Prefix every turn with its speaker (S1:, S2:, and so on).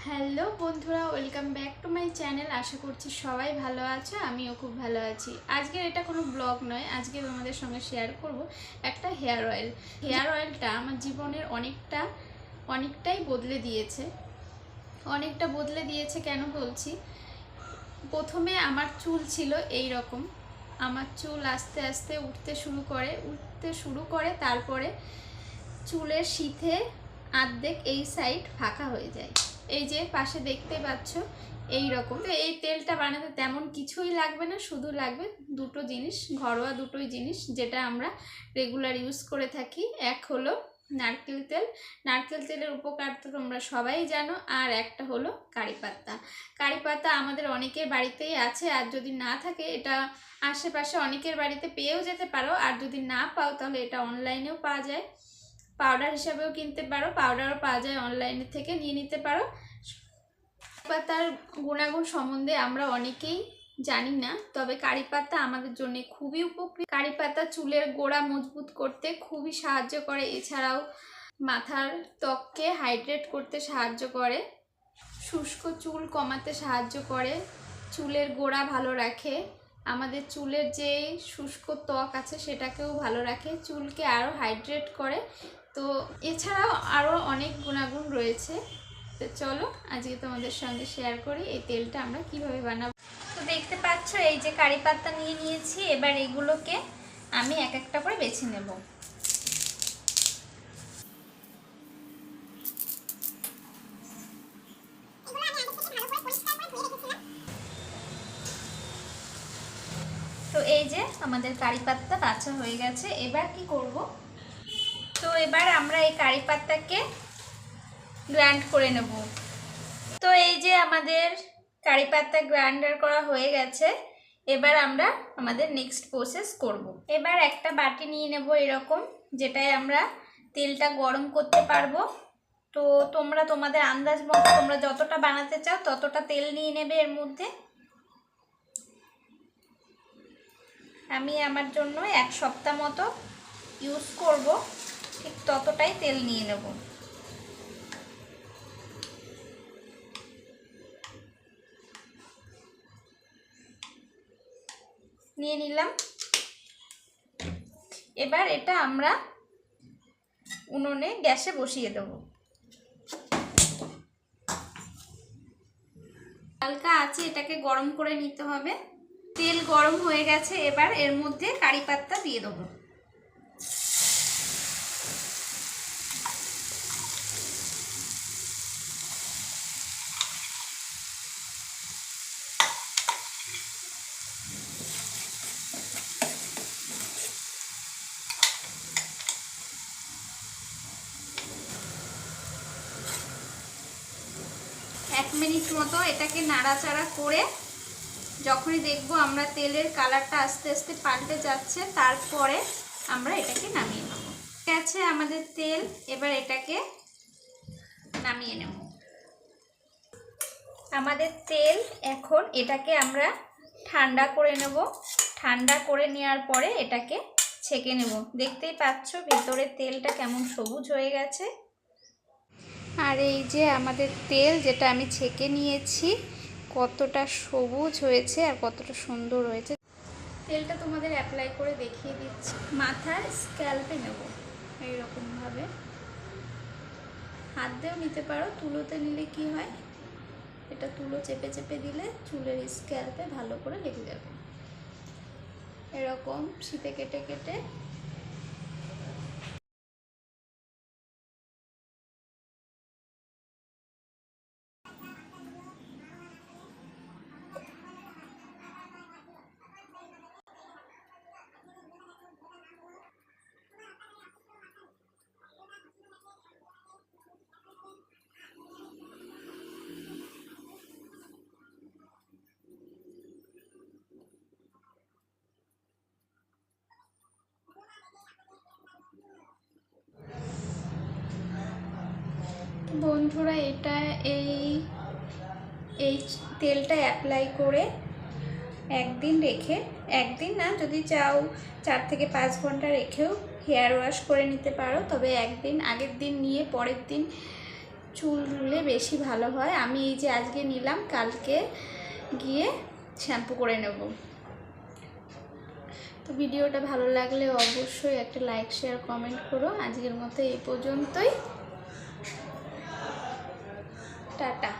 S1: Hello বন্ধুরা, welcome back to my channel. আশা করছি সবাই ভালো আছে, আমিও খুব ভালো আছি। আজকের এটা কোনো ব্লগ নয়, আজকে তোমাদের সঙ্গে শেয়ার করব একটা হেয়ার অয়েল। হেয়ার অয়েলটা আমার জীবনের অনেকটাই বদলে দিয়েছে। কেন বলছি, প্রথমে আমার চুল ছিল এই রকম। আমার চুল আস্তে আস্তে উঠতে শুরু করে তারপরে চুলের শীতে অর্ধেক এই সাইড ফাঁকা হয়ে যায়। এই যে পাশে দেখতে পাচ্ছ এই রকম। তো এই তেলটা বানাতে তেমন কিছুই লাগবে না, শুধু লাগবে দুটো জিনিস, ঘরোয়া দুটোই জিনিস যেটা আমরা রেগুলার ইউজ করে থাকি। এক হলো নারকেল তেল। নারকেল তেলের উপকার তো তোমরা সবাই জানো। আর একটা হলো কারি পাতা। কারি পাতা আমাদের অনেকের বাড়িতেই আছে, আর যদি না থাকে এটা আশেপাশে অনেকের বাড়িতে পেয়েও যেতে পারো। আর যদি না পাও তাহলে এটা অনলাইনেও পাওয়া যায়, পাউডার হিসাবেও কিনতে পারো, পাউডারও পাওয়া যায়, অনলাইনে থেকে নিয়ে নিতে পারো। পাতার গুণাগুণ সম্বন্ধে আমরা অনেকেই জানি না, তবে কারি পাতা আমাদের জন্য খুবই উপকারী। কারি পাতা চুলের গোড়া মজবুত করতে খুবই সাহায্য করে, এছাড়াও মাথার ত্বককে হাইড্রেট করতে সাহায্য করে, শুষ্ক চুল কমাতে সাহায্য করে, চুলের গোড়া ভালো রাখে, আমাদের চুলের যে শুষ্ক ত্বক আছে সেটাকেও ভালো রাখে, চুলকে আরও হাইড্রেট করে। তো এছাড়াও আরও অনেক গুণাগুণ রয়েছে। তো চলো আজকে তোমাদের সঙ্গে শেয়ার করি এই তেলটা আমরা কিভাবে বানাবো। তো দেখতে পাচ্ছ এই যে কারি পাতা নিয়ে নিয়েছি। এবার এগুলোকে আমি এক একটা করে বেছে নেব। তো এই যে আমাদের কারি পাতা বাছা হয়ে গেছে। এবার কি করব, তো এবার আমরা এই কারি পাতাকে গ্রাইন্ড করে নেব। তো এই যে আমাদের কারি পাতা গ্রাইন্ডার করা হয়ে গেছে। এবার আমরা আমাদের নেক্সট প্রসেস করব। এবার একটা বাটি নিয়ে নেব এরকম, যেটায় আমরা তেলটা গরম করতে পারবো। তো তোমরা তোমাদের আন্দাজ মতো তোমরা যতটা বানাতে চাও ততটা তেল নিয়ে নেবে। এর মধ্যে আমি আমার জন্য এক সপ্তাহ মতো ইউজ করব, ঠিক ততটাই তেল নিয়ে নেব। নিয়ে নিলাম। এবার এটা আমরা উনুনে গ্যাসে বসিয়ে দেব। হালকা আছে, এটাকে গরম করে নিতে হবে। তেল গরম হয়ে গেছে, এবার এর মধ্যে কারি পাতা দিয়ে দেবো। 1 মিনিট মতো এটাকে নাড়াচাড়া করে যখনই দেখবো আমরা তেলের কালারটা আস্তে আস্তে পাল্টে যাচ্ছে, তারপরে আমরা এটাকে নামিয়ে নেব। ঠিক আছে আমাদের তেল, এবার এটাকে নামিয়ে নেব। আমাদের তেল এখন এটাকে আমরা ঠান্ডা করে নেব। ঠান্ডা করে নেওয়ার পরে এটাকে ছেঁকে নেব। দেখতেই পাচ্ছ ভেতরের তেলটা কেমন সবুজ হয়ে গেছে। আর এই যে আমাদের তেল যেটা আমি ছেঁকে নিয়েছি, কতটা সবুজ হয়েছে আর কতটা সুন্দর হয়েছে। তেলটা তোমাদের অ্যাপ্লাই করে দেখিয়ে দিচ্ছি। মাথার স্ক্যাল্পে নেব এইরকমভাবে, হাত দিয়েও নিতে পারো, তুলোতে নিলে কি হয়, এটা তুলো চেপে চেপে দিলে চুলের স্ক্যাল্পে ভালো করে লেগে যাবে। এরকম শীতে কেটে কেটে বন্ধুরা এটা এই তেলটা অ্যাপ্লাই করে একদিন রেখে, একদিন না, যদি চাও 4 থেকে 5 ঘন্টা রেখেও হেয়ার ওয়াশ করে নিতে পারো। তবে একদিন আগের দিন নিয়ে পরের দিন চুল ধুলে বেশি ভালো হয়। আমি এই যে আজকে নিলাম, কালকে গিয়ে শ্যাম্পু করে নেব। তো ভিডিওটা ভালো লাগলে অবশ্যই একটা লাইক শেয়ার কমেন্ট করো। আজকের মতো এই পর্যন্তই, টাটা।